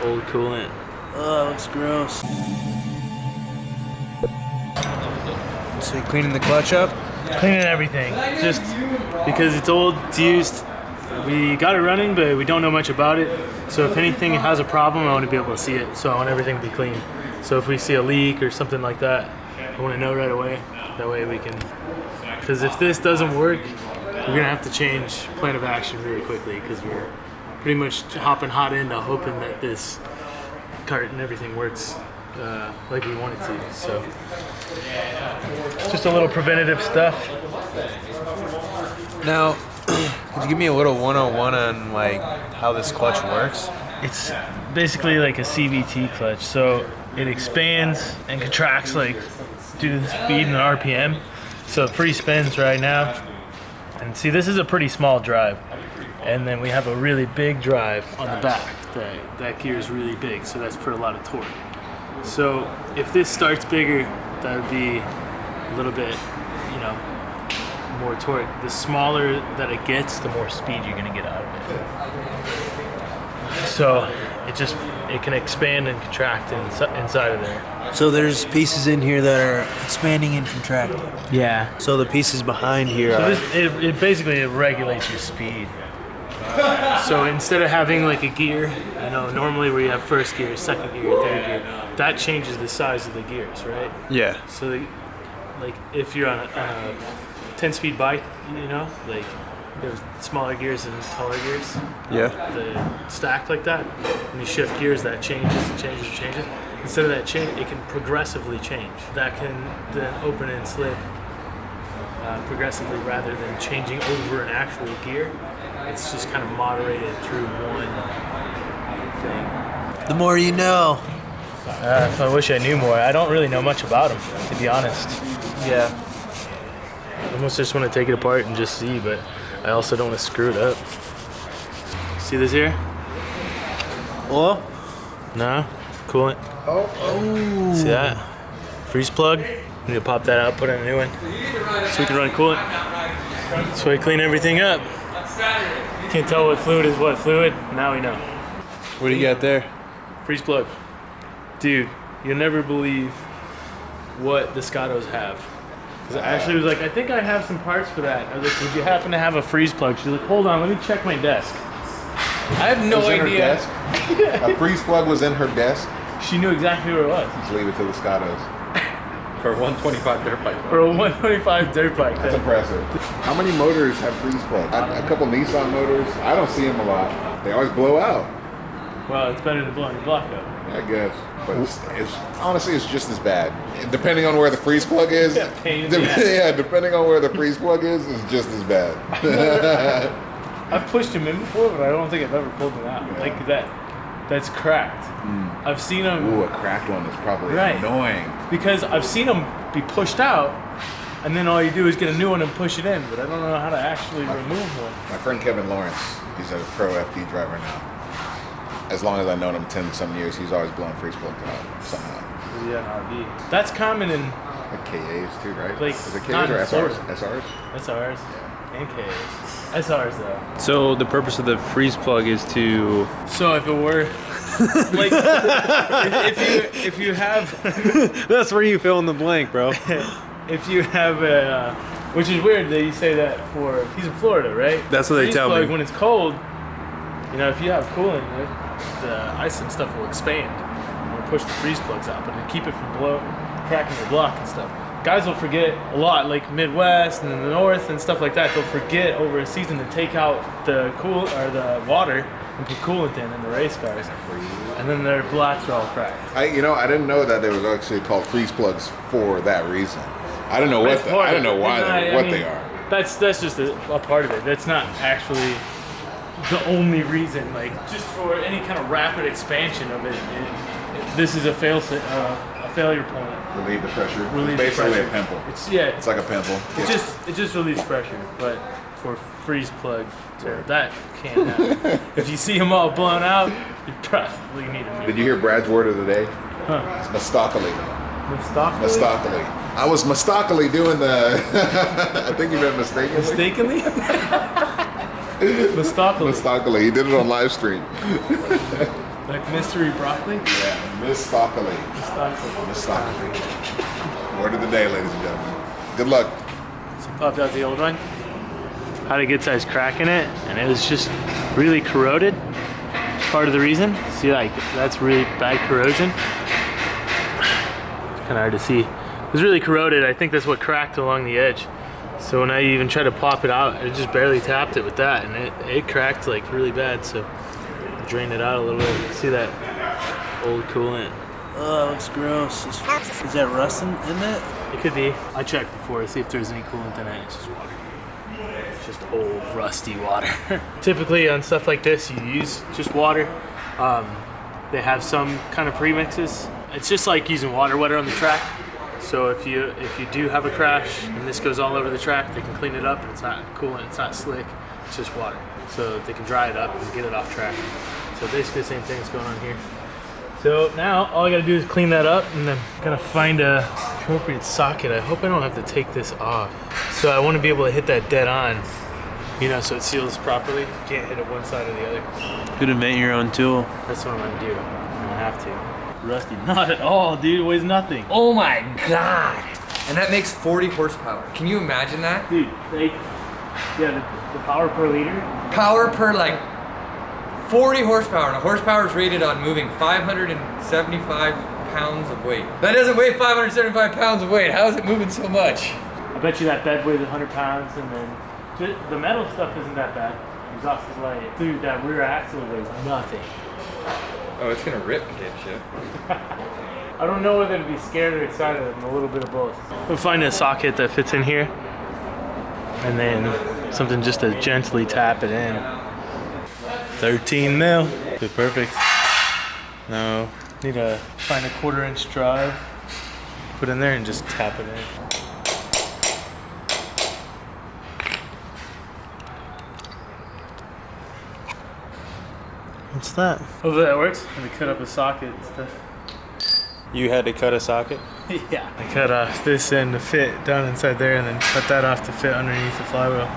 Old coolant. Oh, that looks gross. So you're cleaning the clutch up? Cleaning everything. Just because it's old, it's used. We got it running, but we don't know much about it. So if anything has a problem, I want to be able to see it. So I want everything to be clean. So if we see a leak or something like that, I want to know right away. That way we can, because if this doesn't work, we're gonna have to change plan of action really quickly because we're pretty much hopping hot into hoping that this cart and everything works like we want it to. So just a little preventative stuff. Now, could you give me a little 101 on like how this clutch works? It's basically like a CVT clutch, so it expands and contracts like due to the speed and the RPM. So free spins right now. And see, this is a pretty small drive. And then we have a really big drive on the back. That gear is really big, so that's for a lot of torque. So if this starts bigger, that would be a little bit, more torque. The smaller that it gets, the more speed you're gonna get out of it. So it can expand and contract inside of there. So there's pieces in here that are expanding and contracting. Yeah. So the pieces behind here So are... it basically regulates your speed. So instead of having like a gear, normally where you have first gear, second gear, third gear, that changes the size of the gears, right? Yeah. So like if you're on a 10-speed bike, like there's smaller gears and taller gears. Yeah. The stacked like that. When you shift gears, that changes and changes and changes. Instead of that change, it can progressively change. That can then open and slip progressively rather than changing over an actual gear. It's just kind of moderated through one thing. The more you know. I wish I knew more. I don't really know much about them, to be honest. Yeah. I almost just want to take it apart and just see, but I also don't want to screw it up. See this here? Well? No? Coolant. Oh. See that? Freeze plug. We need to pop that out, put in a new one, so we can run coolant. So I clean everything up. Can't tell what fluid is what fluid. Now we know. What do you got there? Freeze plug. Dude, you'll never believe what the Scottos have. Because I actually was like, I think I have some parts for that. I was like, would you happen to have a freeze plug? She's like, hold on, let me check my desk. I have no idea. A freeze plug was in her desk. She knew exactly where it was. Just leave it to the Scottos. For a 125 dirt bike. For a 125 dirt bike. That's impressive. How many motors have freeze plugs? A couple Nissan motors. I don't see them a lot. They always blow out. Well, it's better than blowing your block up. I guess. But it's honestly, it's just as bad. Depending on where the freeze plug is. Yeah, depending on where the freeze plug is, it's just as bad. I've pushed him in before, but I don't think I've ever pulled him out. Yeah. Like that. That's cracked. I've seen them. Ooh, a cracked one is probably annoying. Because I've seen them be pushed out, and then all you do is get a new one and push it in, but I don't know how to actually remove one. My friend Kevin Lawrence, he's a pro FD driver now. As long as I've known him 10-some years, he's always blowing freeze plugs out somehow. Yeah, RV. That's common in Like KAs too, right? Like, is it not KAs or in SRs? Florida. SRs? SRs and KAs. SRs though. So the purpose of the freeze plug is to... So if it were, like, if you have... That's where you fill in the blank, bro. If you have a... which is weird that you say that for... He's in Florida, right? That's what they Freeze tell plug, me. When it's cold, if you have coolant, the ice and stuff will expand. It'll push the freeze plugs out, but to keep it from cracking your block and stuff. Guys will forget a lot, like Midwest and the North and stuff like that. They'll forget over a season to take out the the water and put coolant in the race cars, and then their blocks are all cracked. I didn't know that they was actually called freeze plugs for that reason. I don't know what I don't know why they are. That's just a part of it. That's not actually the only reason. Like just for any kind of rapid expansion of it, this is a failure point. Relieve the pressure. Relieve It's basically the a pimple. It's like a pimple. It just relieves pressure, but for freeze plug, that can't happen. If you see them all blown out, you probably need a new. Did you hear Brad's word of the day? Huh. It's mastocally. Mastocally? Mastocally. I was mastocally doing the. I think you meant mistakenly. Mistakenly? Mastocally. Mastocally. He did it on live stream. Like mystery broccoli? Yeah, Miss Stockley. Miss Stockley. Word of the day, ladies and gentlemen. Good luck. So popped out the old one. Had a good sized crack in it, and it was just really corroded. Part of the reason. See, like, that's really bad corrosion. It's kind of hard to see. It was really corroded. I think that's what cracked along the edge. So when I even tried to pop it out, I just barely tapped it with that, and it cracked like really bad. So I drained it out a little bit. See that old coolant? Oh, that looks gross. Is that rust in it? It could be. I checked before to see if there's any coolant in it. It's just water. It's just old rusty water. Typically on stuff like this, you use just water. They have some kind of premixes. It's just like using water wetter on the track. So if you do have a crash and this goes all over the track, they can clean it up. And it's not coolant, it's not slick, it's just water. So they can dry it up and get it off track. So basically the same thing is going on here. So now all I gotta do is clean that up, and then gotta find a appropriate socket. I hope I don't have to take this off. So I want to be able to hit that dead on, you know, so it seals properly. You can't hit it one side or the other. Could invent your own tool. That's what I'm gonna do. I'm gonna have to. Rusty, not at all, dude. It weighs nothing. Oh my god! And that makes 40 horsepower. Can you imagine that? Dude, the power per liter. Power per like 40 horsepower, and a horsepower is rated on moving 575 pounds of weight. That doesn't weigh 575 pounds of weight. How is it moving so much? I bet you that bed weighs 100 pounds, and then the metal stuff isn't that bad. Exhaust is light. Dude, that rear axle weighs nothing. Oh, it's gonna rip, dipshit. I don't know whether to be scared or excited. I'm a little bit of both. We'll find a socket that fits in here, and then something just to gently tap it in. 13 mil. Good, perfect. No, need to find a 1/4 inch drive, put in there and just tap it in. What's that? Hopefully that works. I'm gonna cut up a socket and stuff. You had to cut a socket? Yeah. I cut off this end to fit down inside there, and then cut that off to fit underneath the flywheel.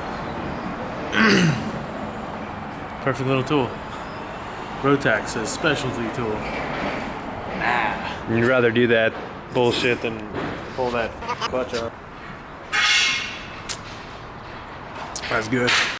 Perfect little tool. Rotax, a specialty tool. You'd rather do that bullshit than pull that clutch off. That's good.